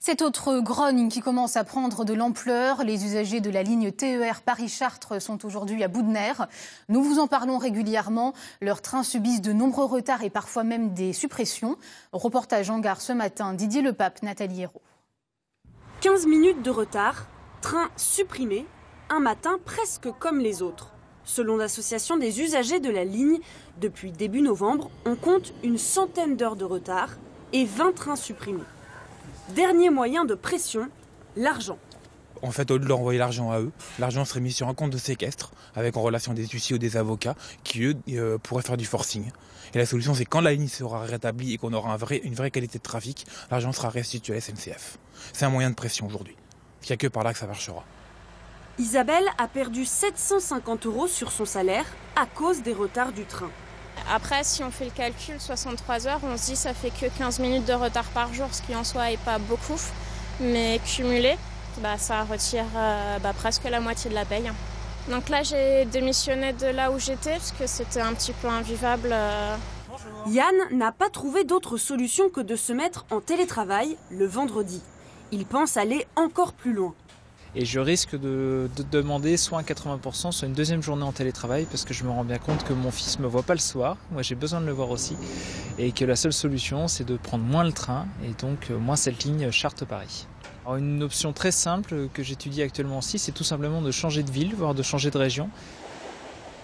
Cette autre grogne qui commence à prendre de l'ampleur, les usagers de la ligne TER Paris-Chartres sont aujourd'hui à bout de nerfs. Nous vous en parlons régulièrement. Leurs trains subissent de nombreux retards et parfois même des suppressions. Reportage en gare ce matin, Didier Lepape, Nathalie Hérault. 15 minutes de retard, train supprimé, un matin presque comme les autres. Selon l'association des usagers de la ligne, depuis début novembre, on compte une centaine d'heures de retard et 20 trains supprimés. Dernier moyen de pression, l'argent. En fait, au lieu de leur envoyer l'argent à eux, l'argent serait mis sur un compte de séquestre avec en relation des huissiers ou des avocats qui, eux, pourraient faire du forcing. Et la solution, c'est quand la ligne sera rétablie et qu'on aura une vraie qualité de trafic, l'argent sera restitué à la SNCF. C'est un moyen de pression aujourd'hui. Il n'y a que par là que ça marchera. Isabelle a perdu 750 € sur son salaire à cause des retards du train. Après, si on fait le calcul, 63 heures, on se dit que ça fait que 15 minutes de retard par jour, ce qui en soi n'est pas beaucoup. Mais cumulé, ça retire presque la moitié de la paye. Donc là, j'ai démissionné de là où j'étais, parce que c'était un petit peu invivable. Yann n'a pas trouvé d'autre solution que de se mettre en télétravail le vendredi. Il pense aller encore plus loin. Et je risque de demander soit un 80%, soit une deuxième journée en télétravail parce que je me rends bien compte que mon fils ne me voit pas le soir. Moi, j'ai besoin de le voir aussi. Et que la seule solution, c'est de prendre moins le train et donc moins cette ligne Chartres-Paris. Alors, une option très simple que j'étudie actuellement aussi, c'est tout simplement de changer de ville, voire de changer de région.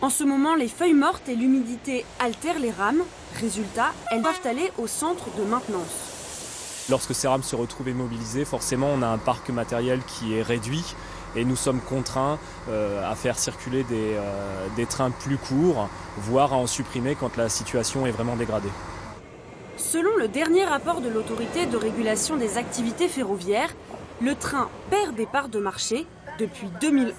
En ce moment, les feuilles mortes et l'humidité altèrent les rames. Résultat, elles doivent aller au centre de maintenance. Lorsque ces rames se retrouvent immobilisées, forcément on a un parc matériel qui est réduit et nous sommes contraints à faire circuler des trains plus courts, voire à en supprimer quand la situation est vraiment dégradée. Selon le dernier rapport de l'autorité de régulation des activités ferroviaires, le train perd des parts de marché depuis 2011.